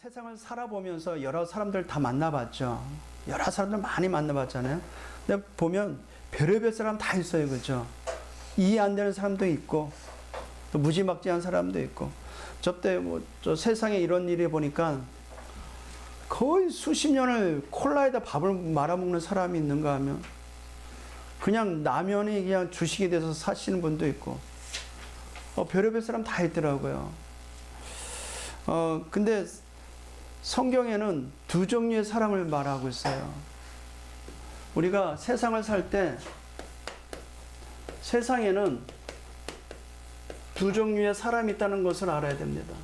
세상을 살아보면서 여러 사람들 다 만나봤죠. 여러 사람들 많이 만나봤잖아요. 근데 보면 별의별 사람 다 있어요. 그죠? 이해 안 되는 사람도 있고, 또 무지막지한 사람도 있고. 저때 저 세상에 이런 일이 보니까 거의 수십 년을 콜라에다 밥을 말아먹는 사람이 있는가 하면 그냥 라면이 그냥 주식이 돼서 사시는 분도 있고, 별의별 사람 다 있더라고요. 근데 성경에는 두 종류의 사람을 말하고 있어요. 우리가 세상을 살 때 세상에는 두 종류의 사람이 있다는 것을 알아야 됩니다.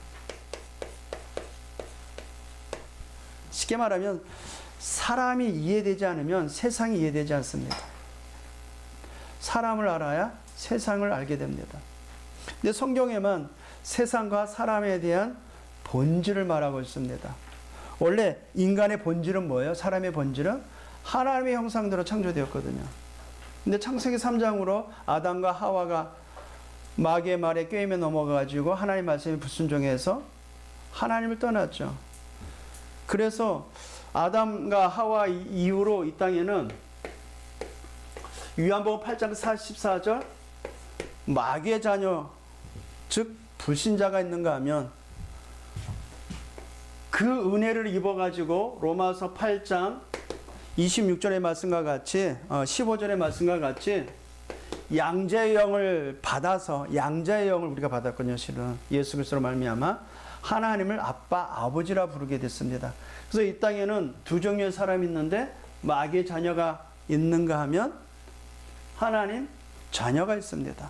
쉽게 말하면 사람이 이해되지 않으면 세상이 이해되지 않습니다. 사람을 알아야 세상을 알게 됩니다. 근데 성경에만 세상과 사람에 대한 본질을 말하고 있습니다. 원래 인간의 본질은 뭐예요? 사람의 본질은 하나님의 형상대로 창조되었거든요. 근데 창세기 3장으로 아담과 하와가 마귀의 말에 꾀임에 넘어가가지고 하나님 말씀에 불순종해서 하나님을 떠났죠. 그래서 아담과 하와 이후로 이 땅에는 요한복음 8장 44절 마귀의 자녀, 즉 불신자가 있는가 하면 그 은혜를 입어가지고 로마서 8장 26절의 말씀과 같이 15절의 말씀과 같이 양자의 영을 받아서 양자의 영을 우리가 받았거든요. 실은 예수 그리스도로 말미암아 하나님을 아빠 아버지라 부르게 됐습니다. 그래서 이 땅에는 두 종류의 사람이 있는데 마귀의 자녀가 있는가 하면 하나님 자녀가 있습니다.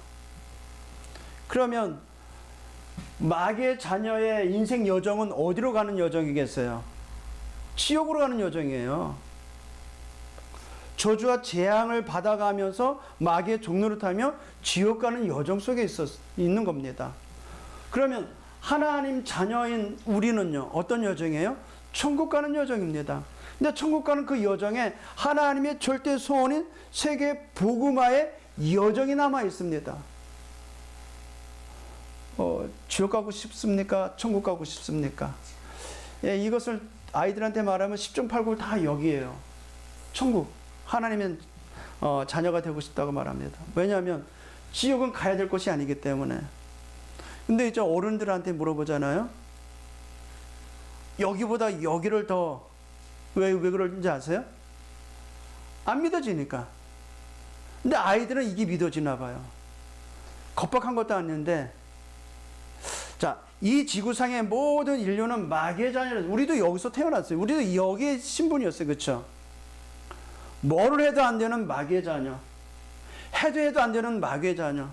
그러면 마귀의 자녀의 인생 여정은 어디로 가는 여정이겠어요? 지옥으로 가는 여정이에요. 저주와 재앙을 받아가면서 마귀의 종노릇하며 지옥 가는 여정 속에 있는 겁니다. 그러면 하나님 자녀인 우리는요, 어떤 여정이에요? 천국 가는 여정입니다. 근데 천국 가는 그 여정에 하나님의 절대 소원인 세계 복음화의 여정이 남아 있습니다. 지옥 가고 싶습니까? 천국 가고 싶습니까? 예, 이것을 아이들한테 말하면 10중 8구 다 여기에요. 천국, 하나님의 자녀가 되고 싶다고 말합니다. 왜냐하면 지옥은 가야 될 곳이 아니기 때문에. 근데 이제 어른들한테 물어보잖아요. 여기보다 여기를 더 왜 그러는지 아세요? 안 믿어지니까. 근데 아이들은 이게 믿어지나 봐요. 겁박한 것도 아닌데, 자, 이 지구상의 모든 인류는 마귀의 자녀를, 우리도 여기서 태어났어요. 우리도 여기의 신분이었어요. 그렇죠? 뭐를 해도 안 되는 마귀의 자녀, 해도 안 되는 마귀의 자녀,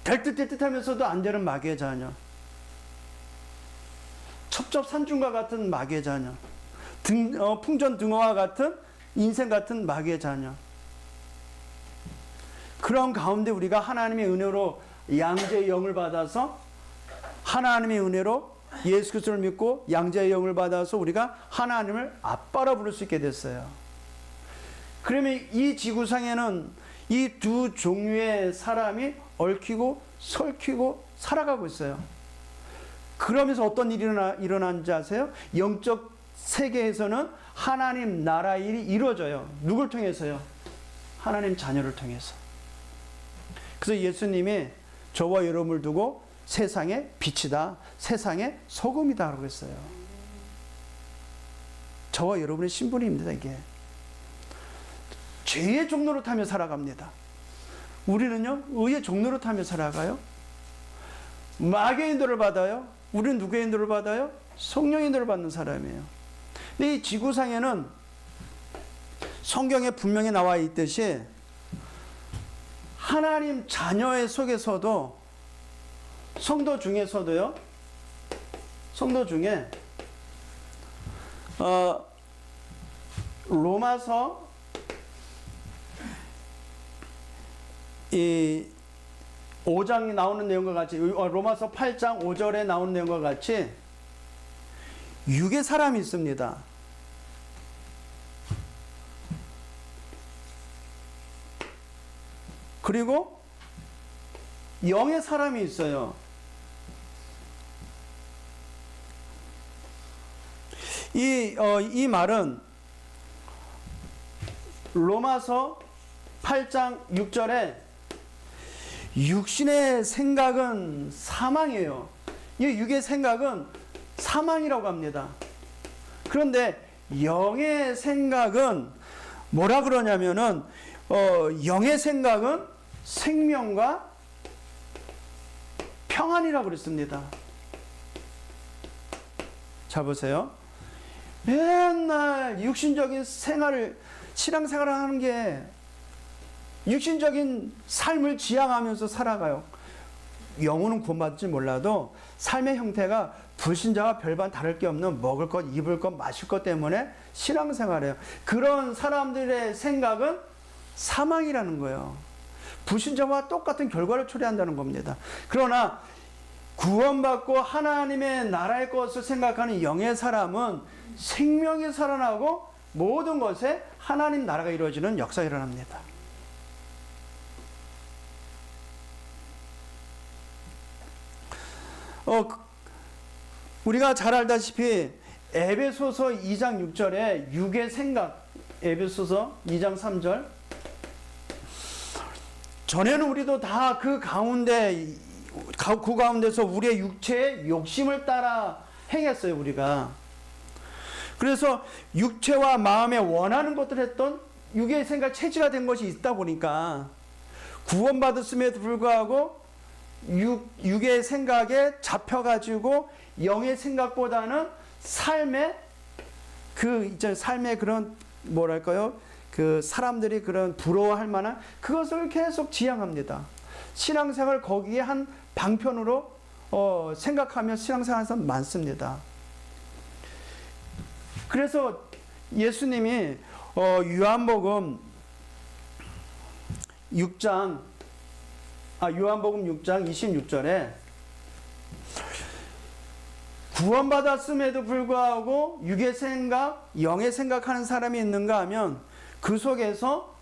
될 듯 하면서도 안 되는 마귀의 자녀, 첩첩산중과 같은 마귀의 자녀, 풍전등화와 같은 인생 같은 마귀의 자녀. 그런 가운데 우리가 하나님의 은혜로 양자의 영을 받아서 하나님의 은혜로 예수 그리스도를 믿고 양자의 영을 받아서 우리가 하나님을 아빠라 부를 수 있게 됐어요. 그러면 이 지구상에는 이 두 종류의 사람이 얽히고 설키고 살아가고 있어요. 그러면서 어떤 일이 일어나는지 아세요? 영적 세계에서는 하나님 나라 일이 이루어져요. 누굴 통해서요? 하나님 자녀를 통해서. 그래서 예수님이 저와 여러분을 두고 세상의 빛이다, 세상의 소금이다 라고 했어요. 저와 여러분의 신분입니다. 이게 죄의 종로를 타며 살아갑니다. 우리는요, 의의 종로를 타며 살아가요. 마귀의 인도를 받아요. 우리는 누구의 인도를 받아요? 성령의 인도를 받는 사람이에요. 근데 이 지구상에는 성경에 분명히 나와 있듯이 하나님 자녀의 속에서도 성도 중에서도요, 성도 중에 로마서 이 5장이 나오는 내용과 같이, 로마서 8장 5절에 나오는 내용과 같이 육의 사람이 있습니다. 그리고 영의 사람이 있어요. 이 말은 로마서 8장 6절에 육신의 생각은 사망이에요. 이 육의 생각은 사망이라고 합니다. 그런데 영의 생각은 뭐라 그러냐면은 영의 생각은 생명과 평안이라고 그랬습니다. 자 보세요. 맨날 육신적인 생활을 신앙생활을 하는 게 육신적인 삶을 지향하면서 살아가요. 영혼은 구원받을지 몰라도 삶의 형태가 불신자와 별반 다를 게 없는 먹을 것, 입을 것, 마실 것 때문에 신앙생활해요. 그런 사람들의 생각은 사망이라는 거예요. 불신자와 똑같은 결과를 초래한다는 겁니다. 그러나 구원받고 하나님의 나라의 것을 생각하는 영의 사람은 생명이 살아나고 모든 것에 하나님 나라가 이루어지는 역사가 일어납니다. 우리가 잘 알다시피 에베소서 2장 6절에 육의 생각, 에베소서 2장 3절, 전에는 우리도 다 그 가운데서 우리의 육체의 욕심을 따라 행했어요, 우리가. 그래서 육체와 마음에 원하는 것들을 했던 육의 생각 체질화 된 것이 있다 보니까 구원받았음에도 불구하고 육의 생각에 잡혀가지고 영의 생각보다는 삶의 그런 뭐랄까요? 그 사람들이 그런 부러워할 만한 그것을 계속 지향합니다. 신앙생활 거기에 한 방편으로 생각하며 신앙생활하는 사람 많습니다. 그래서 예수님이 요한복음 6장 26절에 구원받았음에도 불구하고 육의 생각, 영의 생각하는 사람이 있는가 하면 그 속에서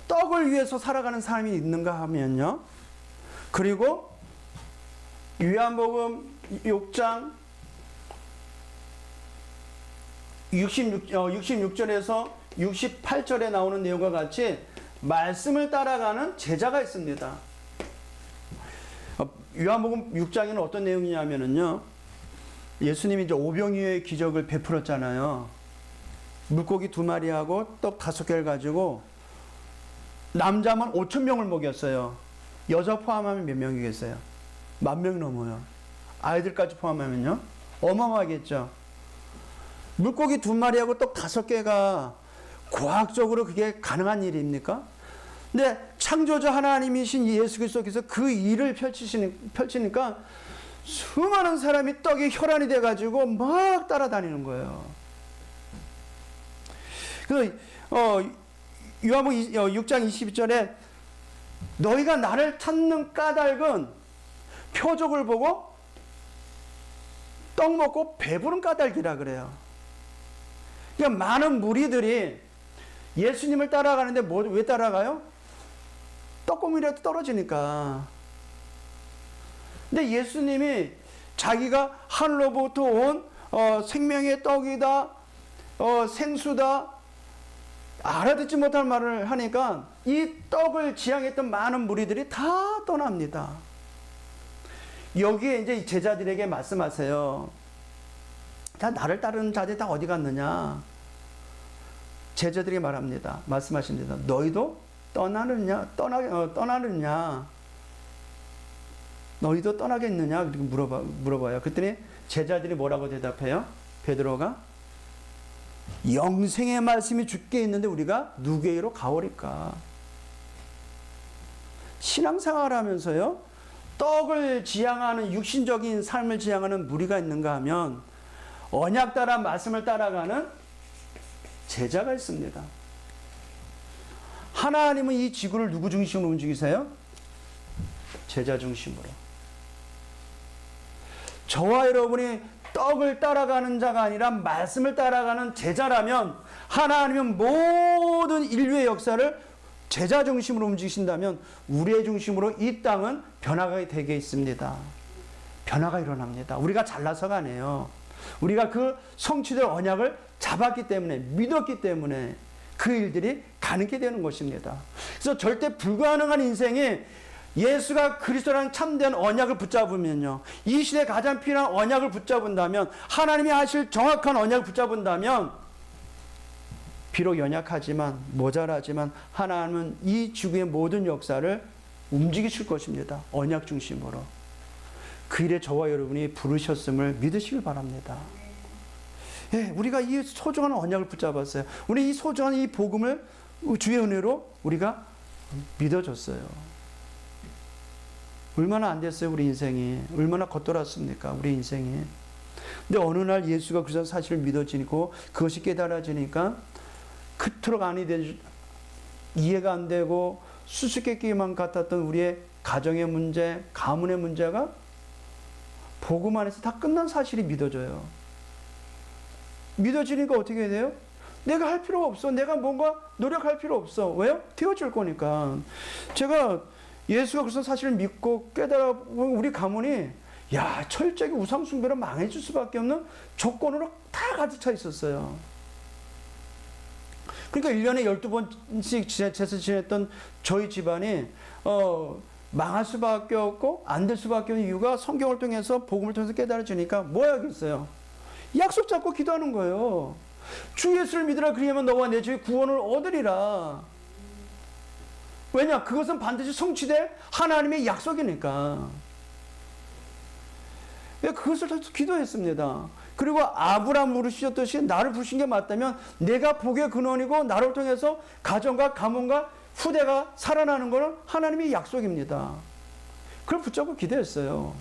떡을 위해서 살아가는 사람이 있는가 하면요. 그리고 요한복음 6장 66절에서 68절에 나오는 내용과 같이 말씀을 따라가는 제자가 있습니다. 요한복음 6장에는 어떤 내용이냐면요. 예수님이 이제 오병이어의 기적을 베풀었잖아요. 물고기 2마리하고 떡 5개를 가지고 남자만 5,000명을 먹였어요. 여자 포함하면 몇 명이겠어요? 10,000명이 넘어요. 아이들까지 포함하면요. 어마어마하겠죠. 물고기 2마리하고 떡 5개가 과학적으로 그게 가능한 일입니까? 근데 창조주 하나님이신 예수 그리스도께서 그 일을 펼치니까 수많은 사람이 떡에 혈안이 돼가지고 막 따라다니는 거예요. 그래서 요한복음 6장 22절에 너희가 나를 찾는 까닭은 표적을 보고 떡 먹고 배부른 까닭이라 그래요. 그러니까 많은 무리들이 예수님을 따라가는데 왜 따라가요? 떡고물이라도 떨어지니까. 근데 예수님이 자기가 하늘로부터 온 생명의 떡이다, 생수다, 알아듣지 못할 말을 하니까 이 떡을 지향했던 많은 무리들이 다 떠납니다. 여기에 이제 제자들에게 말씀하세요. 자, 나를 따르는 자들이 다 어디 갔느냐? 제자들에게 말합니다. 말씀하십니다. 너희도 떠나느냐? 너희도 떠나겠느냐? 이렇게 물어봐요. 그랬더니 제자들이 뭐라고 대답해요? 베드로가 영생의 말씀이 주께 있는데 우리가 누구에게로 가오리까? 신앙생활 하면서요, 떡을 지향하는 육신적인 삶을 지향하는 무리가 있는가 하면 언약 따라 말씀을 따라가는 제자가 있습니다. 하나님은 이 지구를 누구 중심으로 움직이세요? 제자 중심으로. 저와 여러분이 떡을 따라가는 자가 아니라 말씀을 따라가는 제자라면 하나님은 모든 인류의 역사를 제자 중심으로 움직이신다면 우리의 중심으로 이 땅은 변화가 되게 있습니다. 변화가 일어납니다. 우리가 잘나서가 아니에요. 우리가 그 성취될 언약을 잡았기 때문에, 믿었기 때문에 그 일들이 가능하게 되는 것입니다. 그래서 절대 불가능한 인생이 예수가 그리스도라는 참된 언약을 붙잡으면요, 이 시대에 가장 필요한 언약을 붙잡은다면, 하나님이 하실 정확한 언약을 붙잡은다면, 비록 연약하지만 모자라지만 하나님은 이 지구의 모든 역사를 움직이실 것입니다. 언약 중심으로. 그 일에 저와 여러분이 부르셨음을 믿으시길 바랍니다. 예, 우리가 이 소중한 언약을 붙잡았어요. 우리 이 소중한 이 복음을 주의 은혜로 우리가 믿어줬어요. 얼마나 안 됐어요, 우리 인생이. 얼마나 겉돌았습니까, 우리 인생이. 근데 어느 날 예수가 그래서 사실을 믿어지고 그것이 깨달아지니까 그토록 이해가 안 되고 수수께끼만 같았던 우리의 가정의 문제, 가문의 문제가 복음 안에서 다 끝난 사실이 믿어져요. 믿어지니까 어떻게 돼요? 내가 할 필요가 없어. 내가 뭔가 노력할 필요 없어. 왜요? 되어질 거니까. 제가 예수가 그래서 사실을 믿고 깨달아보면 우리 가문이 철저하게 우상숭배로 망해질 수밖에 없는 조건으로 다 가득 차 있었어요. 그러니까 1년에 12번씩 제사 지냈던 저희 집안이 망할 수밖에 없고 안 될 수밖에 없는 이유가 성경을 통해서 복음을 통해서 깨달아지니까 뭐 해야겠어요? 약속 잡고 기도하는 거예요. 주 예수를 믿으라, 그리하면 너와 내 집이 구원을 얻으리라. 왜냐? 그것은 반드시 성취될 하나님의 약속이니까. 그것을 기도했습니다. 그리고 아브라함을 부르셨듯이 나를 부르신 게 맞다면 내가 복의 근원이고 나를 통해서 가정과 가문과 후대가 살아나는 것은 하나님의 약속입니다. 그걸 붙잡고 기도했어요.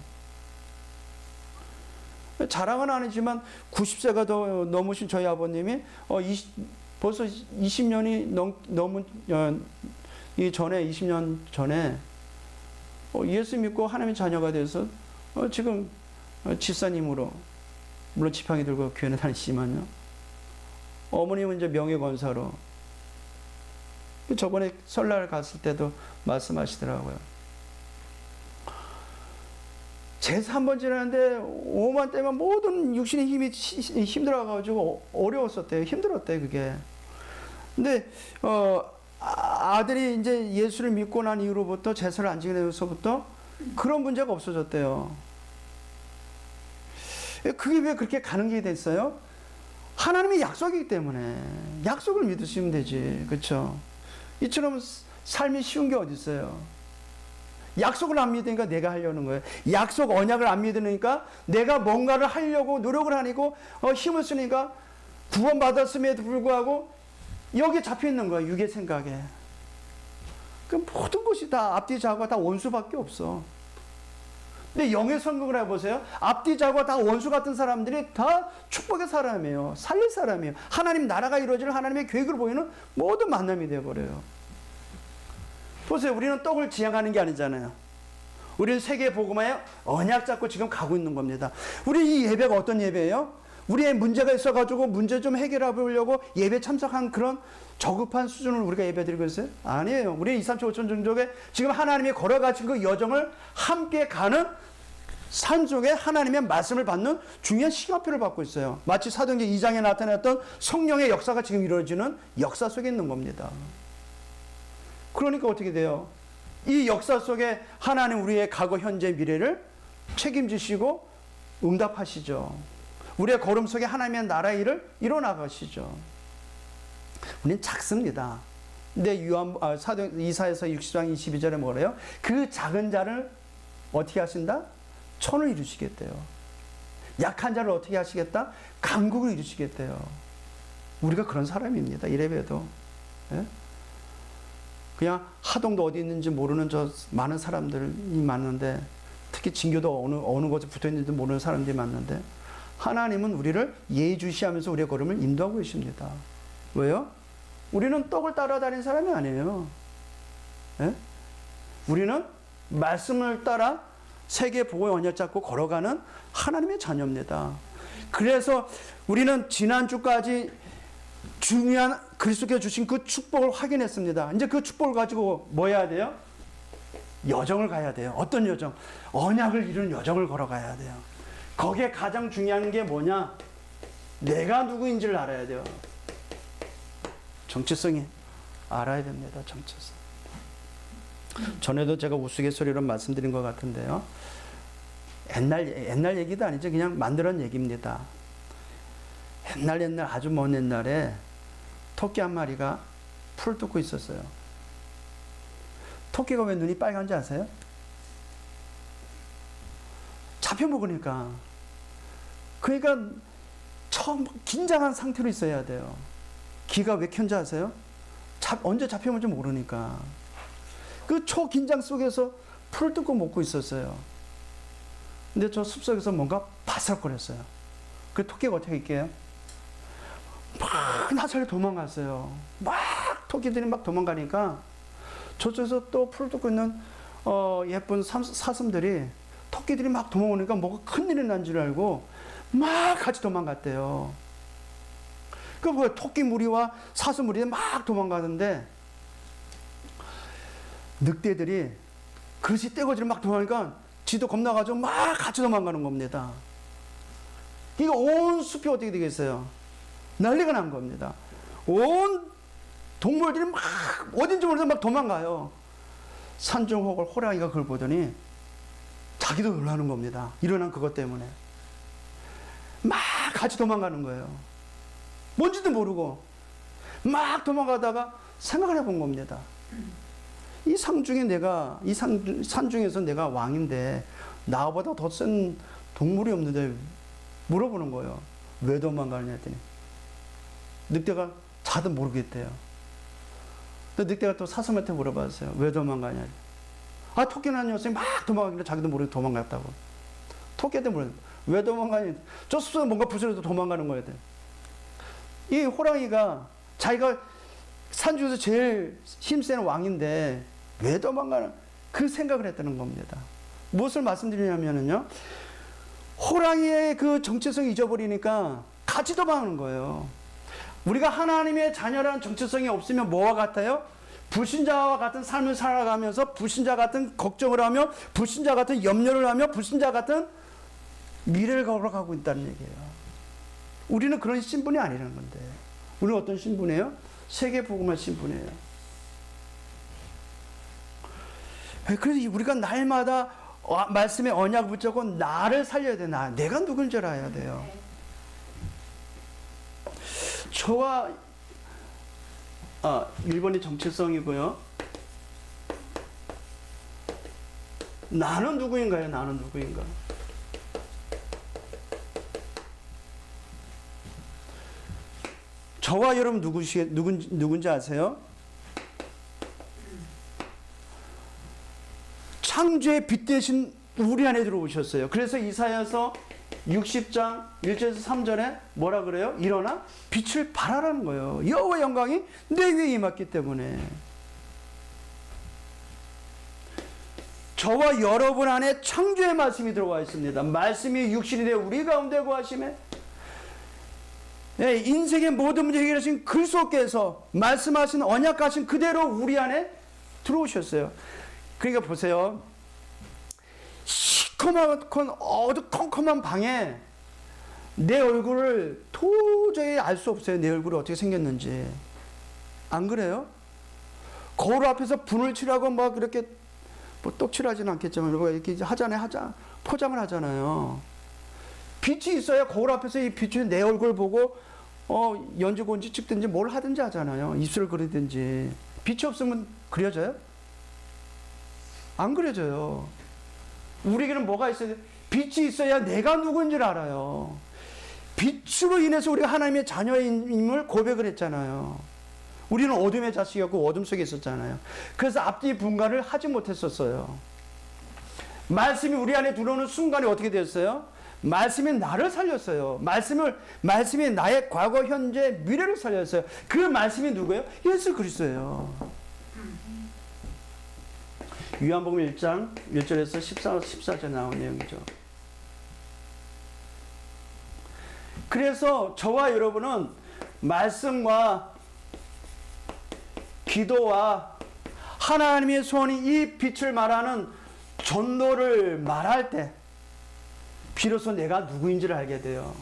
자랑은 아니지만 90세가 더 넘으신 저희 아버님이 벌써 20년이 넘은 이전에 20년 전에 예수 믿고 하나님의 자녀가 돼서 지금 집사님으로, 물론 지팡이 들고 교회는 다니시지만요, 어머님은 이제 명예권사로, 저번에 설날 갔을 때도 말씀하시더라고요. 제사 한 번 지났는데 오만 때면 모든 육신의 힘이 힘들어가지고 어려웠었대요. 힘들었대요, 그게. 근데 아들이 이제 예수를 믿고 난 이후로부터, 제사를 안 지게 되면서부터 그런 문제가 없어졌대요. 그게 왜 그렇게 가능하게 됐어요? 하나님의 약속이기 때문에. 약속을 믿으시면 되지. 그렇죠? 이처럼 삶이 쉬운 게 어디 있어요? 약속을 안 믿으니까 내가 하려는 거예요. 약속 언약을 안 믿으니까 내가 뭔가를 하려고 노력을 하니까 힘을 쓰니까 구원받았음에도 불구하고 여기에 잡혀 있는 거예요. 육의 생각에. 그 모든 것이 다 앞뒤 좌우가 다 원수밖에 없어. 근데 영의 성공을 해보세요. 앞뒤 좌우가 다 원수 같은 사람들이 다 축복의 사람이에요. 살릴 사람이에요. 하나님 나라가 이루어질 하나님의 계획을 보이는 모든 만남이 되어버려요. 보세요. 우리는 떡을 지향하는 게 아니잖아요. 우리는 세계 복음화에 언약 잡고 지금 가고 있는 겁니다. 우리 이 예배가 어떤 예배예요? 우리의 문제가 있어가지고 문제 좀 해결해 보려고 예배 참석한 그런 저급한 수준을 우리가 예배 드리고 있어요? 아니에요. 우리 2, 3, 7, 5천 종족에 지금 하나님이 걸어가신 그 여정을 함께 가는 삶 속에 하나님의 말씀을 받는 중요한 시간표를 받고 있어요. 마치 사도행전 2장에 나타났던 성령의 역사가 지금 이루어지는 역사 속에 있는 겁니다. 그러니까 어떻게 돼요? 이 역사 속에 하나님 우리의 과거, 현재, 미래를 책임지시고 응답하시죠. 우리의 걸음 속에 하나님의 나라의 일을 이뤄나가시죠. 우리는 작습니다. 근데 이사야서 60장 22절에 뭐래요? 그 작은 자를 어떻게 하신다? 천을 이루시겠대요. 약한 자를 어떻게 하시겠다? 강국을 이루시겠대요. 우리가 그런 사람입니다. 이래봬도. 예? 그냥 하동도 어디 있는지 모르는 저 많은 사람들이 많은데, 특히 진교도 어느 곳에 붙어 있는지 모르는 사람들이 많은데, 하나님은 우리를 예의주시하면서 우리의 걸음을 인도하고 계십니다. 왜요? 우리는 떡을 따라다니는 사람이 아니에요. 예? 우리는 말씀을 따라 세계 복음의 언약 잡고 걸어가는 하나님의 자녀입니다. 그래서 우리는 지난주까지 중요한 그리스도께서 주신 그 축복을 확인했습니다. 이제 그 축복을 가지고 뭐 해야 돼요? 여정을 가야 돼요. 어떤 여정? 언약을 이룬 여정을 걸어가야 돼요. 거기에 가장 중요한 게 뭐냐? 내가 누구인지를 알아야 돼요. 정체성이 알아야 됩니다. 정체성. 전에도 제가 우스갯소리로 말씀드린 것 같은데요. 옛날 얘기도 아니죠. 그냥 만들어낸 얘기입니다. 옛날 아주 먼 옛날에 토끼 한 마리가 풀을 뜯고 있었어요. 토끼가 왜 눈이 빨간지 아세요? 잡혀 먹으니까. 그러니까 처음 긴장한 상태로 있어야 돼요. 기가 왜 켠지 아세요? 언제 잡혀먹을지 모르니까. 그 초긴장 속에서 풀을 뜯고 먹고 있었어요. 근데 저 숲속에서 뭔가 바삭거렸어요. 그 토끼가 어떻게 할게요? 막 나살려 도망갔어요. 막 토끼들이 막 도망가니까 저쪽에서 또 풀을 뜯고 있는 예쁜 사슴들이 토끼들이 막 도망오니까 뭐가 큰일이 난 줄 알고 막 같이 도망갔대요. 그 뭐야, 토끼 무리와 사슴 무리에 막 도망가는데 늑대들이 그릇이 떼거지를 막 도망가니까 지도 겁나가지고 막 같이 도망가는 겁니다. 이거 온 숲이 어떻게 되겠어요? 난리가 난 겁니다. 온 동물들이 막 어딘지 모르면서 막 도망가요. 산중호걸 호랑이가 그걸 보더니 자기도 놀라는 겁니다. 일어난 그것 때문에. 막 같이 도망가는 거예요. 뭔지도 모르고 막 도망가다가 생각을 해본 겁니다. 이 산 중에서 내가 왕인데 나보다 더 센 동물이 없는데 물어보는 거예요. 왜 도망가느냐 했더니 늑대가 자도 모르겠대요. 또 늑대가 또 사슴한테 물어봤어요. 왜 도망가냐. 아, 토끼는 녀석이 막 도망가길래 자기도 모르게 도망갔다고. 토끼한테 물어요. 왜 도망가냐. 저 숲속에 뭔가 부스러져 도망가는 거예요. 이 호랑이가 자기가 산 중에서 제일 힘센 왕인데 왜 도망가는, 그 생각을 했다는 겁니다. 무엇을 말씀드리냐면요, 호랑이의 그 정체성을 잊어버리니까 같이 도망가는 거예요. 우리가 하나님의 자녀라는 정체성이 없으면 뭐와 같아요? 불신자와 같은 삶을 살아가면서 불신자 같은 걱정을 하며 불신자 같은 염려를 하며 불신자 같은 미래를 걸어가고 있다는 얘기예요. 우리는 그런 신분이 아니라는 건데, 우리는 어떤 신분이에요? 세계복음의 신분이에요. 그래서 우리가 날마다 말씀의 언약을 붙잡고 나를 살려야 돼. 내가 누군지 알아야 돼요. 저와 1번이 정체성이고요. 나는 누구인가요? 나는 누구인가? 저와 여러분 누군지 아세요? 창조의 빛 대신 우리 안에 들어오셨어요. 그래서 이사야서 60장 1절에서 3절에 뭐라 그래요? 일어나 빛을 발하라는 거예요. 여호와의 영광이 내 위에 임했기 때문에. 저와 여러분 안에 창조의 말씀이 들어와 있습니다. 말씀이 육신이 되어 우리 가운데 거하심에, 인생의 모든 문제 해결하신 그리스도께서 말씀하신 언약하신 그대로 우리 안에 들어오셨어요. 그러니까 보세요. 시커멓고 어두컴컴한 방에 내 얼굴을 도저히 알 수 없어요. 내 얼굴이 어떻게 생겼는지. 안 그래요? 거울 앞에서 분을 칠하고 막 이렇게 뭐 떡칠하지는 않겠지만 이렇게 포장을 하잖아요. 빛이 있어야 거울 앞에서 이 빛이 내 얼굴 보고 연지곤지 찍든지 뭘 하든지 하잖아요. 입술을 그리든지. 빛이 없으면 그려져요? 안 그려져요. 우리에게는 뭐가 있어야 돼? 빛이 있어야 내가 누군지를 알아요. 빛으로 인해서 우리가 하나님의 자녀임을 고백을 했잖아요. 우리는 어둠의 자식이었고 어둠 속에 있었잖아요. 그래서 앞뒤 분간을 하지 못했었어요. 말씀이 우리 안에 들어오는 순간에 어떻게 됐어요? 말씀이 나를 살렸어요. 말씀이 나의 과거, 현재, 미래를 살렸어요. 그 말씀이 누구예요? 예수 그리스도예요. 요한복음 1장 1절에서 14절 나온 내용이죠. 그래서 저와 여러분은 말씀과 기도와 하나님의 소원이 이 빛을 말하는 전도를 말할 때 비로소 내가 누구인지를 알게 돼요.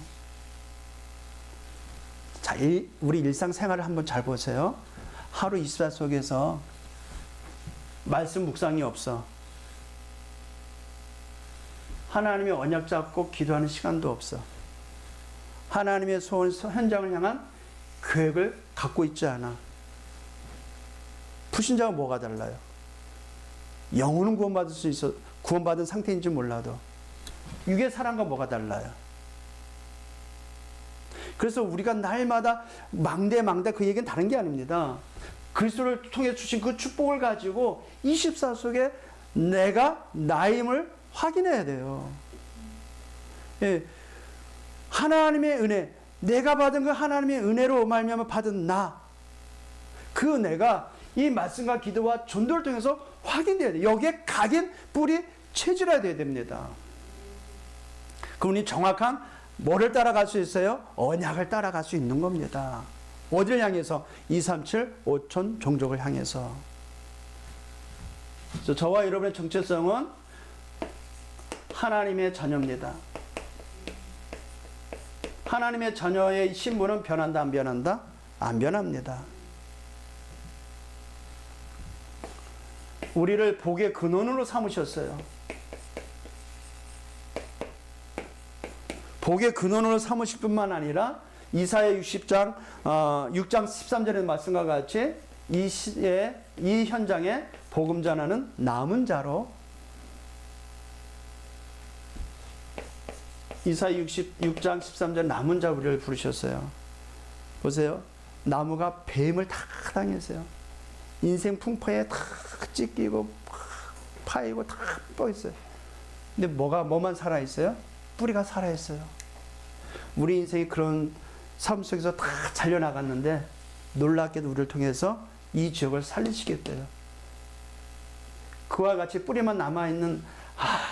자, 우리 일상생활을 한번 잘 보세요. 하루 24 속에서 말씀 묵상이 없어. 하나님의 언약 잡고 기도하는 시간도 없어. 하나님의 소원 현장을 향한 계획을 갖고 있지 않아. 불신자가 뭐가 달라요? 영혼은 구원받을 수 있어. 구원받은 상태인지 몰라도 육의 사랑과 뭐가 달라요? 그래서 우리가 날마다 망대 그 얘기는 다른 게 아닙니다. 그리스도를 통해 주신 그 축복을 가지고 24 속에 내가 나임을 확인해야 돼요. 예. 하나님의 은혜, 내가 받은 그 하나님의 은혜로 말미암아 받은 그 은혜가 이 말씀과 기도와 전도를 통해서 확인돼야 돼요. 여기에 각인, 뿌리, 체질해야 됩니다. 그럼 우리 정확한 뭐를 따라갈 수 있어요? 언약을 따라갈 수 있는 겁니다. 어디를 향해서? 237 5천 종족을 향해서. 그래서 저와 여러분의 정체성은 하나님의 자녀입니다. 하나님의 자녀의 신분은 변한다, 안 변한다? 안 변합니다. 우리를 복의 근원으로 삼으셨어요. 복의 근원으로 삼으실 뿐만 아니라 이사야 6장 13절의 말씀과 같이 이 시에, 이 현장에 복음 전하는 남은 자로 이사야 66장 13절 남은 자 우리를 부르셨어요. 보세요. 나무가 뱀을 다 당했어요. 인생 풍파에 다 찢기고 파이고 다 뻗어있어요. 근데 뭐만 살아있어요? 뿌리가 살아있어요. 우리 인생이 그런 삶 속에서 다 잘려나갔는데 놀랍게도 우리를 통해서 이 지역을 살리시겠대요. 그와 같이 뿌리만 남아있는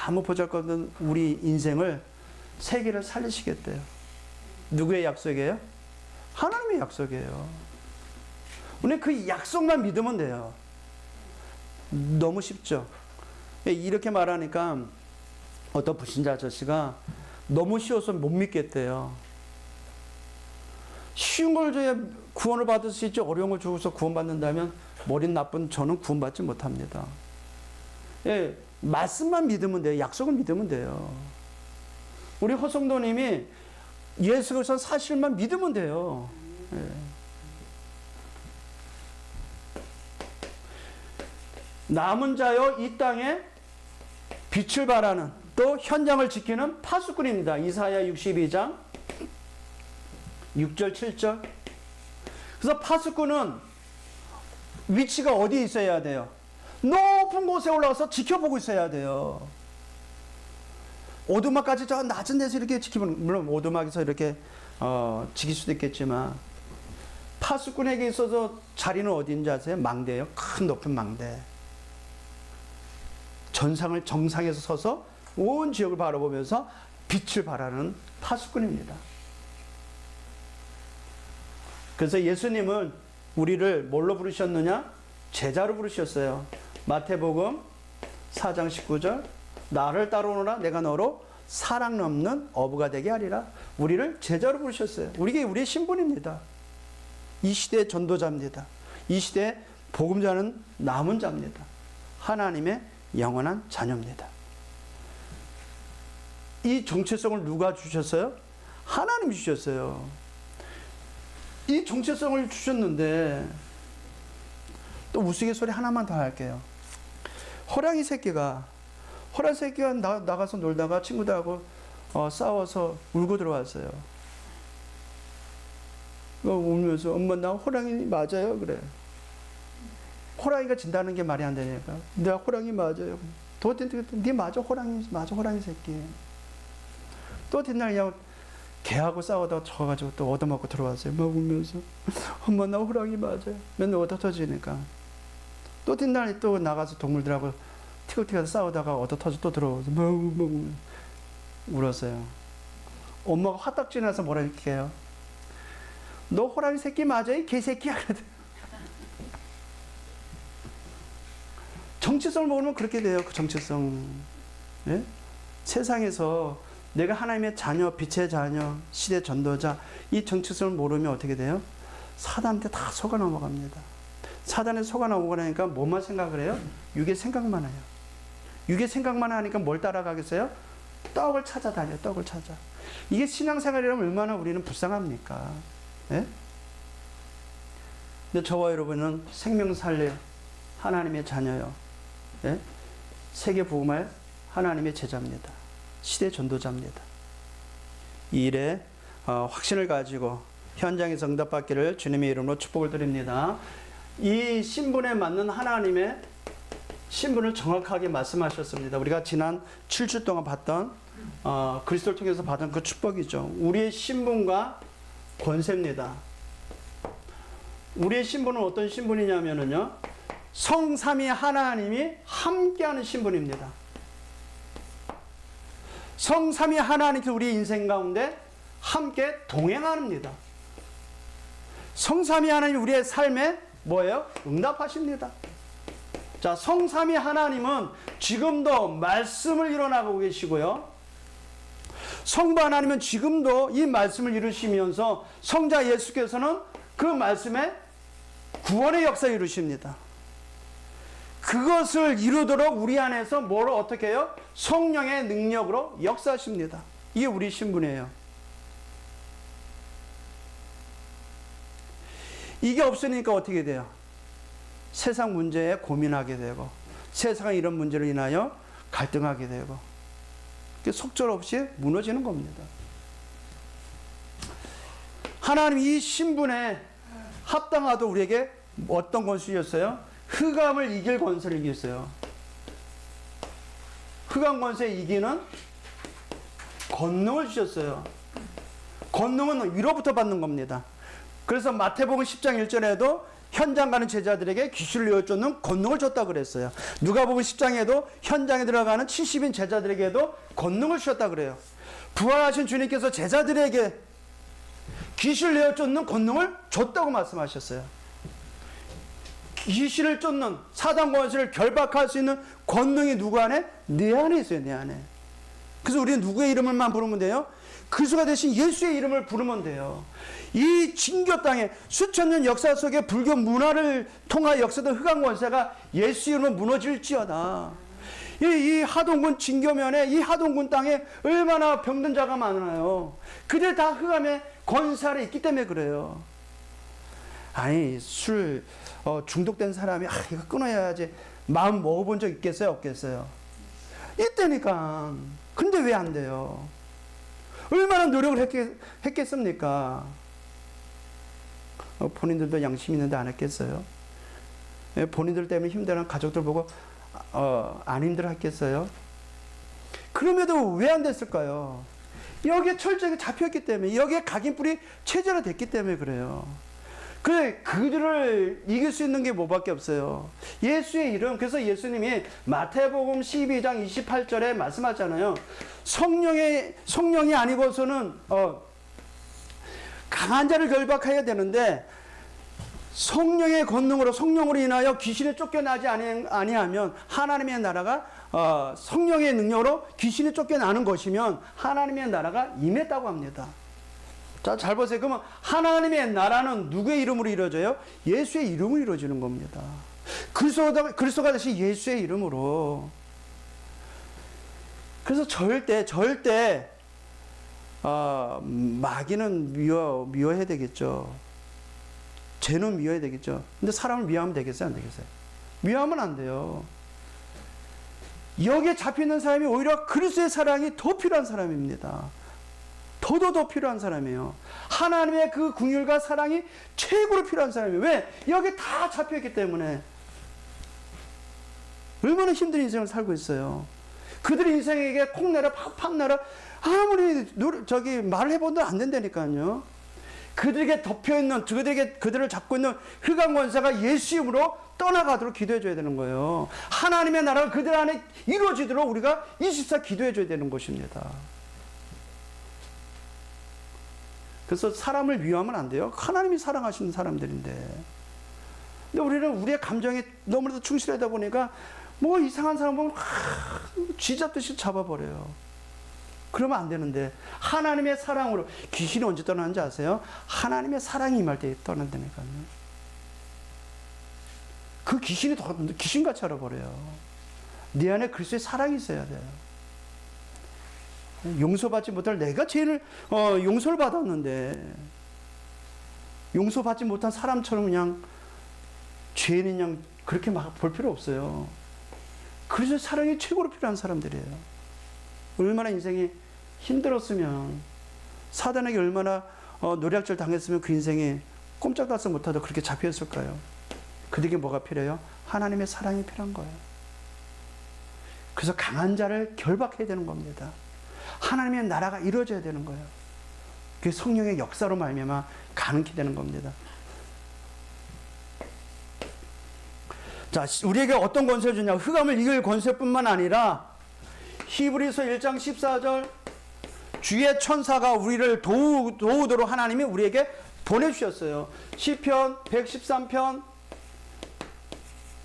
아무 보잘것없는 우리 인생을 세계를 살리시겠대요. 누구의 약속이에요? 하나님의 약속이에요. 우리 그 약속만 믿으면 돼요. 너무 쉽죠? 이렇게 말하니까 어떤 불신자 아저씨가 너무 쉬워서 못 믿겠대요. 쉬운 걸 줘야 구원을 받을 수 있지, 어려운 걸 주고서 구원받는다면 머리 나쁜 저는 구원받지 못합니다. 예, 말씀만 믿으면 돼요. 약속을 믿으면 돼요. 우리 허성도님이 예수 그리스도 사실만 믿으면 돼요. 예. 남은 자여 이 땅에 빛을 발하는 또 현장을 지키는 파수꾼입니다. 이사야 62장 6절 7절. 그래서 파수꾼은 위치가 어디에 있어야 돼요? 높은 곳에 올라가서 지켜보고 있어야 돼요. 오두막까지 저 낮은 데서 이렇게 지키면, 물론 오두막에서 이렇게 지킬 수도 있겠지만 파수꾼에게 있어서 자리는 어디인지 아세요? 망대예요. 큰 높은 망대. 정상에서 서서 온 지역을 바라보면서 빛을 발하는 파수꾼입니다. 그래서 예수님은 우리를 뭘로 부르셨느냐? 제자로 부르셨어요. 마태복음 4장 19절 나를 따르노라 내가 너로 사랑 넘는 어부가 되게 하리라. 우리를 제자로 부르셨어요. 이게 우리의 신분입니다. 이 시대의 전도자입니다. 이 시대의 복음자는 남은 자입니다. 하나님의 영원한 자녀입니다. 이 정체성을 누가 주셨어요? 하나님이 주셨어요. 이 정체성을 주셨는데 또 우스갯소리 하나만 더 할게요. 호랑이 새끼가 나가서 놀다가 친구들하고 싸워서 울고 들어왔어요. 울면서 엄마 나 호랑이 맞아요? 그래. 호랑이가 진다는 게 말이 안 되니까 내가 호랑이 맞아요. 네 맞아 호랑이 새끼. 또 뒷날 그냥 개하고 싸우다가 져가지고 또 얻어먹고 들어왔어요. 막 울면서 엄마 나 호랑이 맞아요. 맨날 얻어 터지니까 또 뒷날 또 나가서 동물들하고 티격태격 싸우다가 얻어 터져 또 들어와서 막 울었어요. 엄마가 화딱지 나서 뭐라 이렇게 해요? 너 호랑이 새끼 맞아? 이 개새끼야. 정체성을 모르면 그렇게 돼요. 그 정체성. 예? 세상에서 내가 하나님의 자녀, 빛의 자녀, 시대 전도자, 이 정체성을 모르면 어떻게 돼요? 사단한테 다 속아 넘어갑니다. 사단에 속아 넘어가니까 뭐만 생각을 해요? 육의 생각만 해요. 육의 생각만 하니까 뭘 따라가겠어요? 떡을 찾아다녀요. 떡을 찾아. 이게 신앙생활이라면 얼마나 우리는 불쌍합니까? 예? 근데 저와 여러분은 생명 살릴 하나님의 자녀요. 예? 세계 복음할 하나님의 제자입니다. 시대 전도자입니다. 이 일에 확신을 가지고 현장에서 응답받기를 주님의 이름으로 축복을 드립니다. 이 신분에 맞는 하나님의 신분을 정확하게 말씀하셨습니다. 우리가 지난 7주 동안 봤던 그리스도를 통해서 받은 그 축복이죠. 우리의 신분과 권세입니다. 우리의 신분은 어떤 신분이냐면요, 성삼위 하나님이 함께하는 신분입니다. 성삼위 하나님께서 우리 인생 가운데 함께 동행합니다. 성삼위 하나님이 우리의 삶에 뭐예요? 응답하십니다. 자, 성삼위 하나님은 지금도 말씀을 이뤄나가고 계시고요. 성부 하나님은 지금도 이 말씀을 이루시면서 성자 예수께서는 그 말씀에 구원의 역사를 이루십니다. 그것을 이루도록 우리 안에서 뭐로 어떻게 해요? 성령의 능력으로 역사하십니다. 이게 우리 신분이에요. 이게 없으니까 어떻게 돼요? 세상 문제에 고민하게 되고, 세상의 이런 문제로 인하여 갈등하게 되고, 속절없이 무너지는 겁니다. 하나님 이 신분에 합당하도 우리에게 어떤 권세를 주셨어요? 흑암을 이길 권세를 주셨어요. 흑암 권세 이기는 권능을 주셨어요. 권능은 위로부터 받는 겁니다. 그래서 마태복음 10장 1절에도 현장 가는 제자들에게 귀신을 내어쫓는 권능을 줬다고 그랬어요. 누가복음 10장에도 현장에 들어가는 70인 제자들에게도 권능을 주셨다고 그래요. 부활하신 주님께서 제자들에게 귀신을 내어쫓는 권능을 줬다고 말씀하셨어요. 귀신을 쫓는 사단 권세를 결박할 수 있는 권능이 누구 안에? 내 안에 있어요. 내 안에. 그래서 우리는 누구의 이름을만 부르면 돼요? 그리스도가 대신 예수의 이름을 부르면 돼요. 이 진교 땅에 수천 년 역사 속에 불교 문화를 통하여 역사된 흑암 권세가 예수 이름으로 무너질지어다. 이 하동군 진교면에 이 하동군 땅에 얼마나 병든 자가 많아요. 그들 다 흑암의 권세 아래 있기 때문에 그래요. 아니 술 중독된 사람이 이거 끊어야지 마음 먹어본 적 있겠어요? 없겠어요? 이때니까. 근데 왜 안 돼요? 얼마나 노력을 했겠습니까? 본인들도 양심 있는데 안 했겠어요? 본인들 때문에 힘들어하는 가족들 보고 안 힘들어 했겠어요? 그럼에도 왜 안 됐을까요? 여기에 철저하게 잡혔기 때문에, 여기에 각인뿔이 체제화됐기 때문에 그래요. 그들을 이길 수 있는 게 뭐밖에 없어요? 예수의 이름. 그래서 예수님이 마태복음 12장 28절에 말씀하잖아요. 성령이 아니고서는 강한 자를 결박해야 되는데, 성령의 권능으로, 성령으로 인하여 귀신이 쫓겨나지 아니하면 하나님의 나라가 성령의 능력으로 귀신이 쫓겨나는 것이면 하나님의 나라가 임했다고 합니다. 자, 잘 보세요. 그러면 하나님의 나라는 누구의 이름으로 이루어져요? 예수의 이름으로 이루어지는 겁니다. 그리스도가 대신 예수의 이름으로. 그래서 절대 마귀는 미워해야 되겠죠. 죄는 미워해야 되겠죠. 근데 사람을 미워하면 되겠어요? 안 되겠어요? 미워하면 안 돼요. 여기에 잡혀있는 사람이 오히려 그리스도의 사랑이 더 필요한 사람입니다. 더 필요한 사람이에요. 하나님의 그 긍휼과 사랑이 최고로 필요한 사람이에요. 왜? 여기 다 잡혀있기 때문에. 얼마나 힘든 인생을 살고 있어요. 그들의 인생에게 콩 내라 팍팍 내라 아무리 말을 해본도 안 된다니까요. 그들에게 덮여있는, 그들을 잡고 있는 흑암 권세가 예수 이름으로 떠나가도록 기도해줘야 되는 거예요. 하나님의 나라가 그들 안에 이루어지도록 우리가 24 기도해줘야 되는 것입니다. 그래서 사람을 미워하면 안 돼요. 하나님이 사랑하시는 사람들인데. 근데 우리는 우리의 감정에 너무나도 충실하다 보니까 뭐 이상한 사람 보면 쥐잡듯이 잡아버려요. 그러면 안 되는데 하나님의 사랑으로. 귀신이 언제 떠나는지 아세요? 하나님의 사랑이 임할 때 떠난다니까요. 그 귀신이 귀신같이 알아버려요. 네 안에 그리스도의 사랑이 있어야 돼요. 용서받지 못할 내가 죄를 용서를 받았는데 용서받지 못한 사람처럼 그냥 죄는 그냥 그렇게 막 볼 필요 없어요. 그래서 사랑이 최고로 필요한 사람들이에요. 얼마나 인생이 힘들었으면, 사단에게 얼마나 노략질 당했으면 그 인생이 꼼짝달싹 못하도 그렇게 잡혔을까요? 그들에게 뭐가 필요해요? 하나님의 사랑이 필요한 거예요. 그래서 강한 자를 결박해야 되는 겁니다. 하나님의 나라가 이루어져야 되는 거예요. 그게 성령의 역사로 말미암아 가능케 되는 겁니다. 자, 우리에게 어떤 권세를 주냐? 흑암을 이길 권세뿐만 아니라 히브리서 1장 14절 주의 천사가 우리를 도우도록 하나님이 우리에게 보내주셨어요. 시편 113편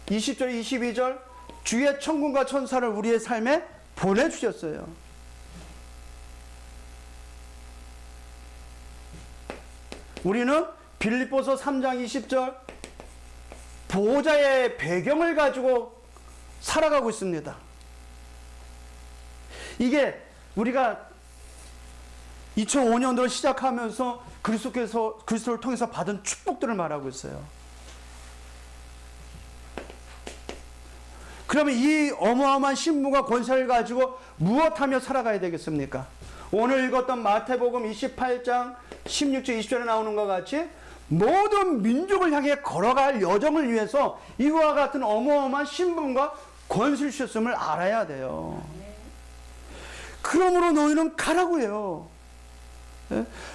20절 22절 주의 천군과 천사를 우리의 삶에 보내주셨어요. 우리는 빌립보서 3장 20절 보호자의 배경을 가지고 살아가고 있습니다. 이게 우리가 2005년도를 시작하면서 그리스도를 통해서 받은 축복들을 말하고 있어요. 그러면 이 어마어마한 신분과 권세를 가지고 무엇하며 살아가야 되겠습니까? 오늘 읽었던 마태복음 28장 16절 20절에 나오는 것 같이 모든 민족을 향해 걸어갈 여정을 위해서 이와 같은 어마어마한 신분과 권세를 주셨음을 알아야 돼요. 그러므로 너희는 가라고 해요.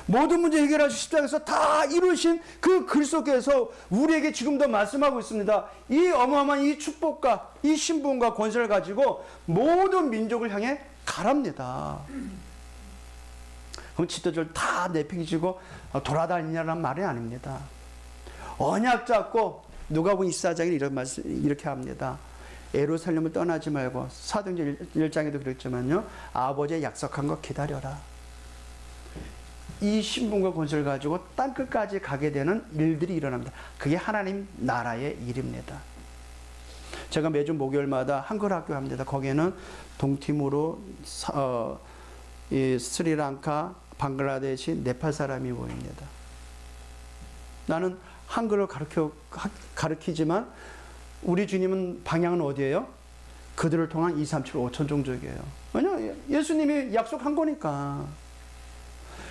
모든 문제 해결하시 십자가에서 다 이루신 그 그리스도께서 우리에게 지금도 말씀하고 있습니다. 이 어마어마한 이 축복과 이 신분과 권세를 가지고 모든 민족을 향해 가랍니다. 그럼 지도자를 다 내팽개치고 돌아다니냐는 말이 아닙니다. 언약 잡고 누가복음 24장에 이런 말씀 이렇게 합니다. 예루살렘을 떠나지 말고, 사도행전 1장에도 그랬지만요, 아버지의 약속한 거 기다려라. 이 신분과 권세를 가지고 땅끝까지 가게 되는 일들이 일어납니다. 그게 하나님 나라의 일입니다. 제가 매주 목요일마다 한글 학교 합니다. 거기에는 동티모르, 스리랑카, 방글라데시, 네팔 사람이 모입니다. 나는 한글을 가르치지만 우리 주님은 방향은 어디예요? 그들을 통한 2, 3, 7, 5천 종족이에요. 왜냐? 예수님이 약속한 거니까.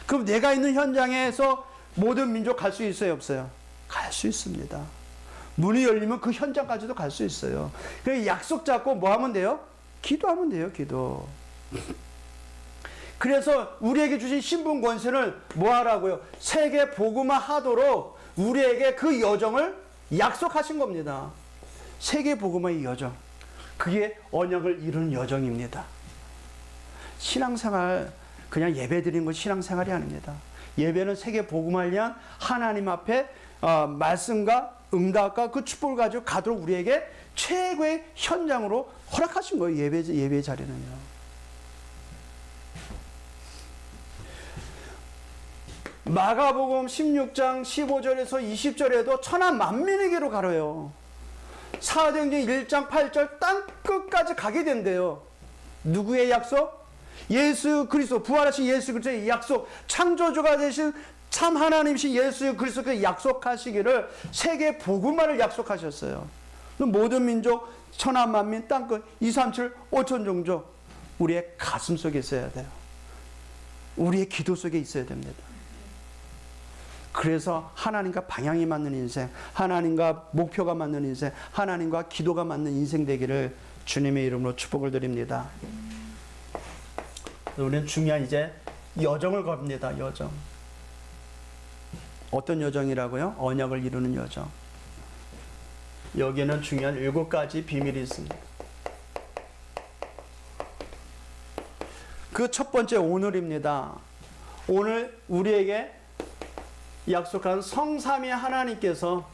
그럼 내가 있는 현장에서 모든 민족 갈 수 있어요? 없어요? 갈 수 있습니다. 문이 열리면 그 현장까지도 갈 수 있어요. 그래서 약속 잡고 뭐 하면 돼요? 기도하면 돼요, 기도. 그래서 우리에게 주신 신분 권세를 뭐 하라고요? 세계 복음화 하도록 우리에게 그 여정을 약속하신 겁니다. 세계 복음화의 여정. 그게 언약을 이루는 여정입니다. 신앙생활, 그냥 예배 드리는 건 신앙생활이 아닙니다. 예배는 세계 복음화를 위한 하나님 앞에 말씀과 응답과 그 축복을 가지고 가도록 우리에게 최고의 현장으로 허락하신 거예요. 예배 자리는요. 마가복음 16장 15절에서 20절에도 천하 만민에게로 가래요. 사도행전 1장 8절 땅끝까지 가게 된대요. 누구의 약속? 예수 그리스도, 부활하신 예수 그리스도의 약속, 창조주가 되신 참 하나님이신 예수 그리스도께서 약속하시기를 세계 복음화를 약속하셨어요. 모든 민족, 천하 만민, 땅끝, 2, 3, 7, 5천 종족 우리의 가슴 속에 있어야 돼요. 우리의 기도 속에 있어야 됩니다. 그래서 하나님과 방향이 맞는 인생, 하나님과 목표가 맞는 인생, 하나님과 기도가 맞는 인생 되기를 주님의 이름으로 축복을 드립니다. 우리는 중요한 이제 여정을 겁니다. 여정. 어떤 여정이라고요? 언약을 이루는 여정. 여기에는 중요한 7가지 비밀이 있습니다. 그 첫 번째 오늘입니다. 오늘 우리에게 약속한 성삼위 하나님께서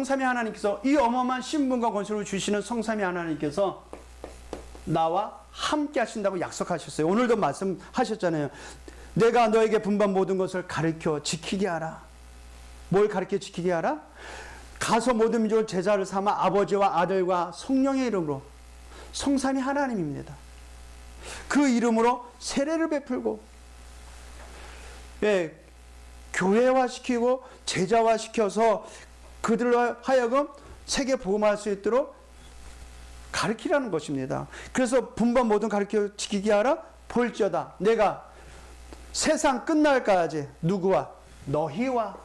성삼위 하나님께서, 이 어마어마한 신분과 권세를 주시는 성삼위 하나님께서 나와 함께 하신다고 약속하셨어요. 오늘도 말씀하셨잖아요. 내가 너에게 분반 모든 것을 가르쳐 지키게 하라. 뭘 가르쳐 지키게 하라? 가서 모든 민족을 제자를 삼아 아버지와 아들과 성령의 이름으로, 성삼위 하나님입니다. 그 이름으로 세례를 베풀고, 예, 교회화시키고 제자화시켜서 그들로 하여금 세계 복음할 수 있도록 가르치라는 것입니다. 그래서 분반 모든 가르쳐 지키게 하라. 볼지어다 내가 세상 끝날까지 누구와? 너희와.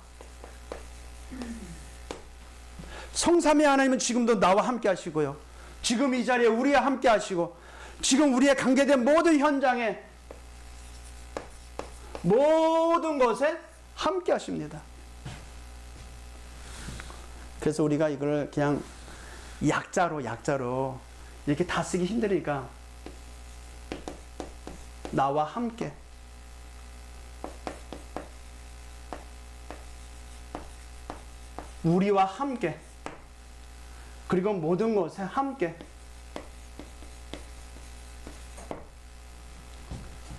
성삼위 하나님은 지금도 나와 함께 하시고요. 지금 이 자리에 우리와 함께 하시고, 지금 우리의 관계된 모든 현장에, 모든 것에 함께 하십니다. 그래서 우리가 이걸 그냥 약자로 이렇게 다 쓰기 힘드니까 나와 함께, 우리와 함께, 그리고 모든 것에 함께.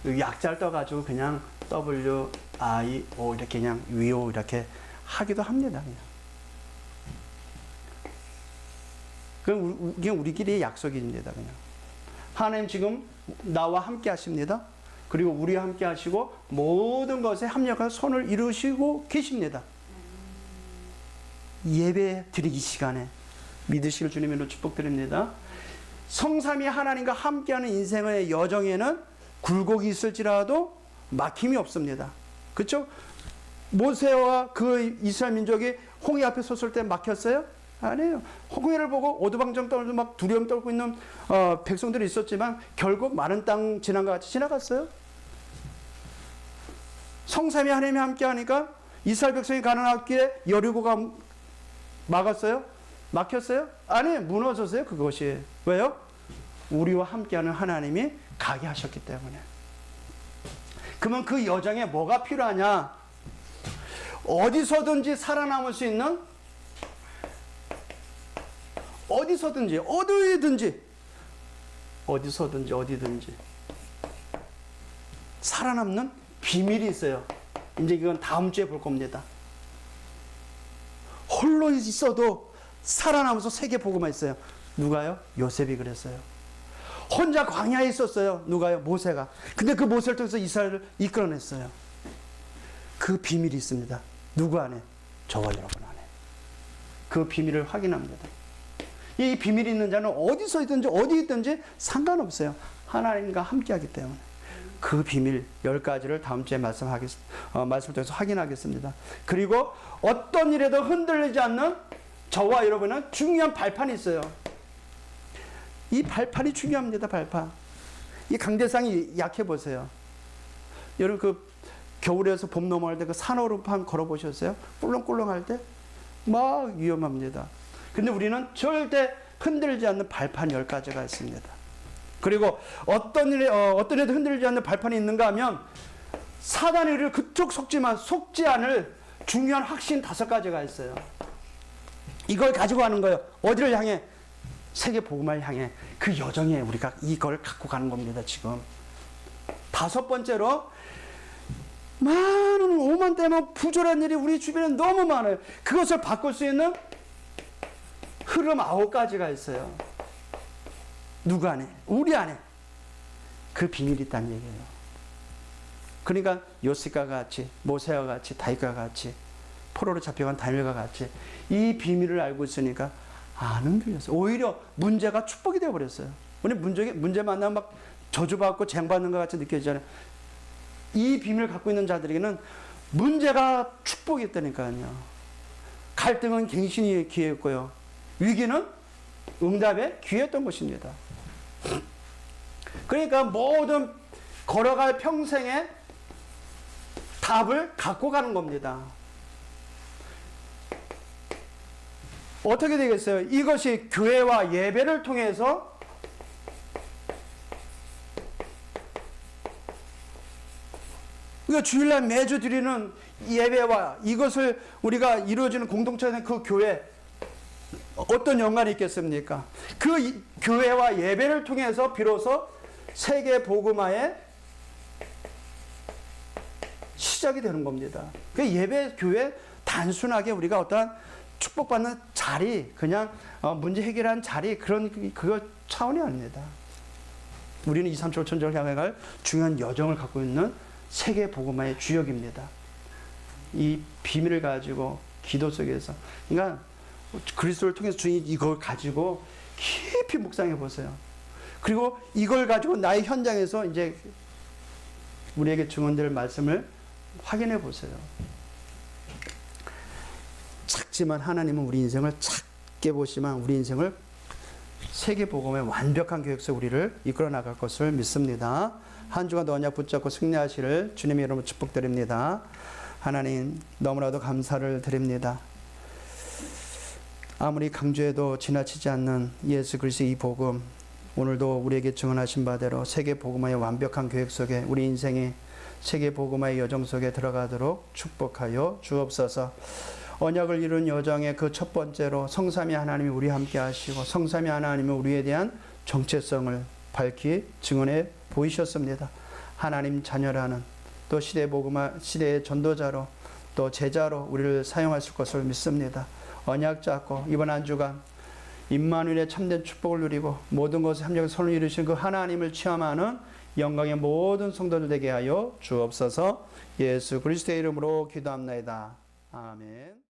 약자를 떠가지고 그냥 WIO 이렇게 그냥 위오 이렇게 하기도 합니다. 그냥 우리끼리의 약속입니다. 그냥 하나님 지금 나와 함께 하십니다. 그리고 우리와 함께 하시고 모든 것에 합력한 손을 이루시고 계십니다. 예배 드리기 시간에 믿으실 주님으로 축복드립니다. 성삼위 하나님과 함께하는 인생의 여정에는 굴곡이 있을지라도 막힘이 없습니다. 그렇죠? 모세와 그 이스라엘 민족이 홍해 앞에 섰을 때 막혔어요? 아니에요. 홍해를 보고 오두방정 떨고 막 두려움 떨고 있는 백성들이 있었지만 결국 마른 땅 지난 것 같이 지나갔어요. 성삼위 하나님이 함께하니까 이스라엘 백성이 가나안 길에 여리고가 막았어요? 막혔어요? 아니, 무너졌어요. 그것이. 왜요? 우리와 함께하는 하나님이 가게 하셨기 때문에. 그러면 그 여정에 뭐가 필요하냐? 어디서든지 살아남을 수 있는, 어디서든지 어디든지 살아남는 비밀이 있어요. 이제 이건 다음 주에 볼 겁니다. 홀로 있어도 살아남아서 세계 복음만 있어요. 누가요? 요셉이 그랬어요. 혼자 광야에 있었어요. 누가요? 모세가. 근데 그 모세를 통해서 이스라엘을 이끌어냈어요. 그 비밀이 있습니다. 누구 안에? 저와 여러분 안에. 그 비밀을 확인합니다. 이 비밀이 있는 자는 어디서 있든지 어디 있든지 상관없어요. 하나님과 함께하기 때문에. 그 비밀 10가지를 다음 주에 말씀을 통해서 확인하겠습니다. 그리고 어떤 일에도 흔들리지 않는 저와 여러분은 중요한 발판이 있어요. 이 발판이 중요합니다. 발판. 이 강대상이 약해 보세요. 여러분 그 겨울에서 봄 넘어갈 때 그 산오르판 걸어보셨어요? 꿀렁꿀렁할 때? 막 위험합니다. 근데 우리는 절대 흔들지 않는 발판 10가지가 있습니다. 그리고 어떤 일에도 흔들지 않는 발판이 있는가 하면 사단이 우리를 그쪽 속지 않을 중요한 확신 5가지가 있어요. 이걸 가지고 가는 거예요. 어디를 향해? 세계 복음을 향해. 그 여정에 우리가 이걸 갖고 가는 겁니다. 지금 5번째로, 많은 오만때만 부조한 일이 우리 주변에 너무 많아요. 그것을 바꿀 수 있는 흐름 9가지가 있어요. 누구 안에? 우리 안에. 그 비밀이 있다는 얘기예요. 그러니까 요셉과 같이, 모세와 같이, 다윗과 같이, 포로로 잡혀간 다니엘과 같이 이 비밀을 알고 있으니까 안 흔들렸어요. 오히려 문제가 축복이 되어버렸어요. 우리 문제 만나면 막 저주받고 쟁받는 것 같이 느껴지잖아요. 이 비밀을 갖고 있는 자들에게는 문제가 축복이 있다니까요. 갈등은 갱신이 기회였고요. 위기는 응답의 기회였던 것입니다. 그러니까 모든 걸어갈 평생의 답을 갖고 가는 겁니다. 어떻게 되겠어요? 이것이 교회와 예배를 통해서 우리가 주일날 매주 드리는 예배와 이것을 우리가 이루어지는 공동체의 그 교회, 어떤 연관이 있겠습니까? 그 교회와 예배를 통해서 비로소 세계 복음화의 시작이 되는 겁니다. 그 예배, 교회 단순하게 우리가 어떠한 축복받는 자리, 그냥 문제 해결하는 자리, 그거 차원이 아닙니다. 우리는 2, 3, 7, 5천절을 향해 갈 중요한 여정을 갖고 있는 세계 복음화의 주역입니다. 이 비밀을 가지고 기도 속에서, 그러니까 그리스도를 통해서 주님 이걸 가지고 깊이 묵상해 보세요. 그리고 이걸 가지고 나의 현장에서 이제 우리에게 증언될 말씀을 확인해 보세요. 작지만 하나님은 우리 인생을 작게 보시면 우리 인생을 세계 복음의 완벽한 계획 속 우리를 이끌어 나갈 것을 믿습니다. 한 주간 언약 붙잡고 승리하시를 주님의 이름으로 축복드립니다. 하나님 너무나도 감사를 드립니다. 아무리 강조해도 지나치지 않는 예수 그리스도의 이 복음, 오늘도 우리에게 증언하신 바대로 세계 복음화의 완벽한 계획 속에 우리 인생이 세계 복음화의 여정 속에 들어가도록 축복하여 주옵소서. 언약을 이룬 여정의 그 첫 번째로 성삼위 하나님이 우리와 함께 하시고 성삼위 하나님은 우리에 대한 정체성을 밝히 증언해 보이셨습니다. 하나님 자녀라는 또 시대 복음화 시대의 전도자로 또 제자로 우리를 사용하실 것을 믿습니다. 언약 잡고 이번 한 주간 임마누엘의 참된 축복을 누리고 모든 것에 합력의 손을 이루신 그 하나님을 체험하는 영광의 모든 성도들 되게 하여 주옵소서. 예수 그리스도의 이름으로 기도합나이다. 아멘.